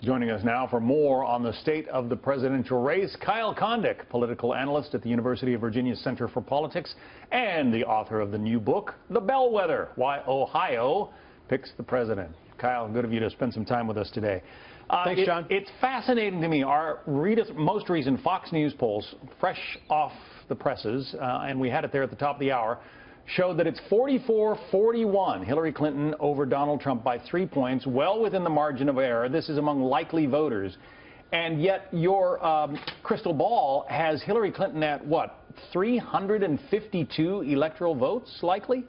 Joining us now for more on the state of the presidential race, Kyle Kondik, political analyst at the University of Virginia Center for Politics and the author of the new book, The Bellwether, Why Ohio Picks the President. Kyle, good of you to spend some time with us today. Thanks, John. It's fascinating to me. Our most recent Fox News polls, fresh off the presses, and we had it there at the top of the hour, showed that it's 44-41, Hillary Clinton over Donald Trump by 3 points, well within the margin of error. This is among likely voters. And yet your crystal ball has Hillary Clinton at, what, 352 electoral votes, likely?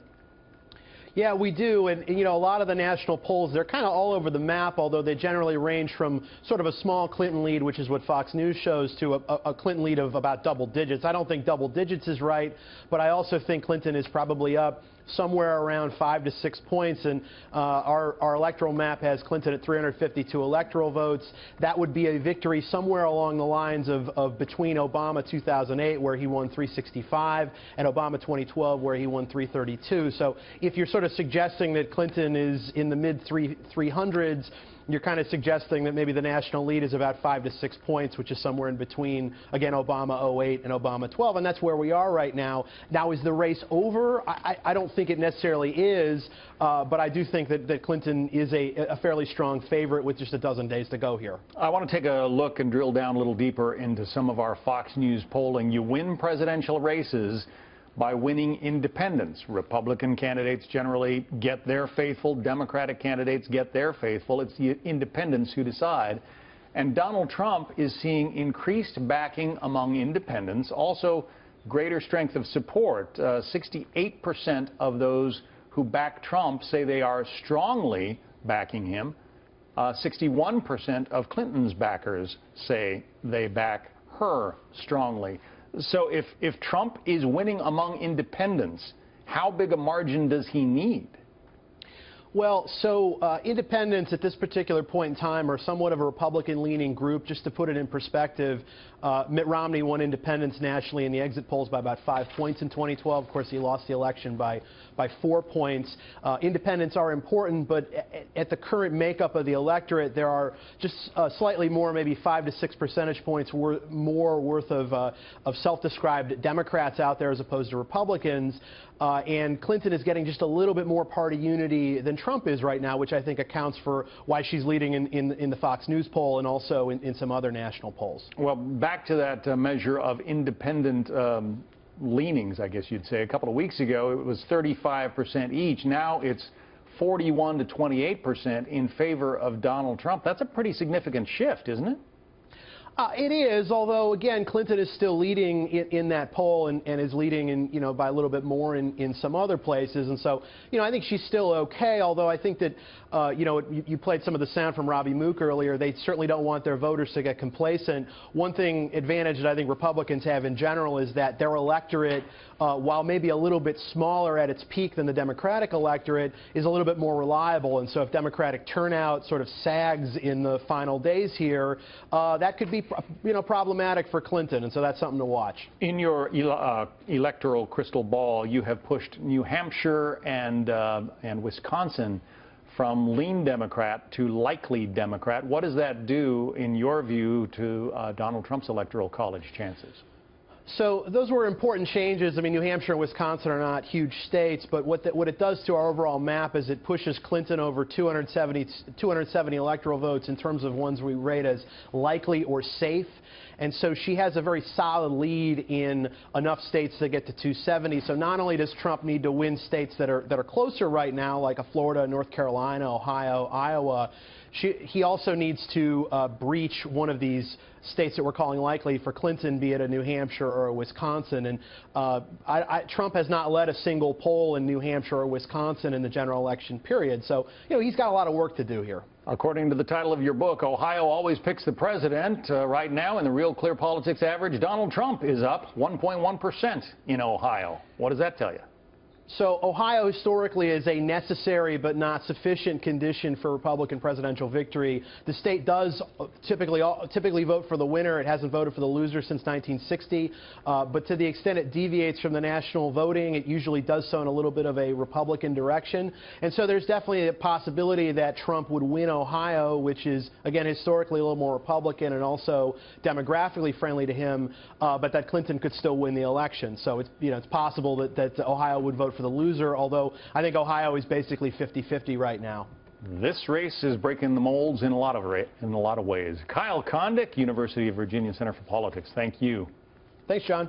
Yeah, we do, and you know, a lot of the national polls, they're kind of all over the map, although they generally range from sort of a small Clinton lead, which is what Fox News shows, to a Clinton lead of about double digits. I don't think double digits is right, but I also think Clinton is probably up somewhere around 5 to 6 points, and our electoral map has Clinton at 352 electoral votes. That would be a victory somewhere along the lines of between Obama 2008, where he won 365, and Obama 2012, where he won 332. So if you're sort of suggesting that Clinton is in the mid 300s, you're kind of suggesting that maybe the national lead is about 5 to 6 points, which is somewhere in between, again, Obama 08 and Obama 12, and that's where we are right now. Now, is the race over? I don't think it necessarily is, but I do think that Clinton is a fairly strong favorite with just a dozen days to go here. I want to take a look and drill down a little deeper into some of our Fox News polling. You win presidential races by winning independents. Republican candidates generally get their faithful. Democratic candidates get their faithful. It's the independents who decide. And Donald Trump is seeing increased backing among independents, also greater strength of support. 68% of those who back Trump say they are strongly backing him. 61% of Clinton's backers say they back her strongly. So if Trump is winning among independents, how big a margin does he need? Well, so independents at this particular point in time are somewhat of a Republican-leaning group. Just to put it in perspective, Mitt Romney won independents nationally in the exit polls by about 5 points in 2012. Of course, he lost the election by 4 points. Independents are important, but at the current makeup of the electorate, there are just slightly more, maybe 5 to 6 percentage points more worth of self-described Democrats out there as opposed to Republicans. And Clinton is getting just a little bit more party unity than Trump is right now, which I think accounts for why she's leading in the Fox News poll and also in some other national polls. Well, back to that measure of independent leanings, I guess you'd say. A couple of weeks ago, it was 35% each. Now it's 41 to 28% in favor of Donald Trump. That's a pretty significant shift, isn't it? It is, although, again, Clinton is still leading in that poll and is leading by a little bit more in some other places. And so, I think she's still okay, although I think that, you played some of the sound from Robbie Mook earlier. They certainly don't want their voters to get complacent. One advantage that I think Republicans have in general is that their electorate, while maybe a little bit smaller at its peak than the Democratic electorate, is a little bit more reliable. And so if Democratic turnout sort of sags in the final days here, that could be problematic for Clinton, and so that's something to watch. In your electoral crystal ball, you have pushed New Hampshire and Wisconsin from lean Democrat to likely Democrat. What does that do, in your view, to Donald Trump's electoral college chances? So those were important changes. I mean, New Hampshire and Wisconsin are not huge states, but what it does to our overall map is it pushes Clinton over 270 electoral votes in terms of ones we rate as likely or safe. And so she has a very solid lead in enough states to get to 270. So not only does Trump need to win states that are closer right now, like Florida, North Carolina, Ohio, Iowa, he also needs to breach one of these states that we're calling likely for Clinton, be it a New Hampshire or a Wisconsin. And Trump has not led a single poll in New Hampshire or Wisconsin in the general election period. So, he's got a lot of work to do here. According to the title of your book, Ohio always picks the president. Right now, in the Real Clear Politics average, Donald Trump is up 1.1% in Ohio. What does that tell you? So Ohio historically is a necessary but not sufficient condition for Republican presidential victory. The state does typically vote for the winner. It hasn't voted for the loser since 1960. But to the extent it deviates from the national voting, it usually does so in a little bit of a Republican direction. And so there's definitely a possibility that Trump would win Ohio, which is, again, historically a little more Republican and also demographically friendly to him, but that Clinton could still win the election. So it's possible that Ohio would vote for the loser, although I think Ohio is basically 50-50 right now. This race is breaking the molds in a lot of ways. Kyle Kondik, University of Virginia Center for Politics. Thank you. Thanks, John.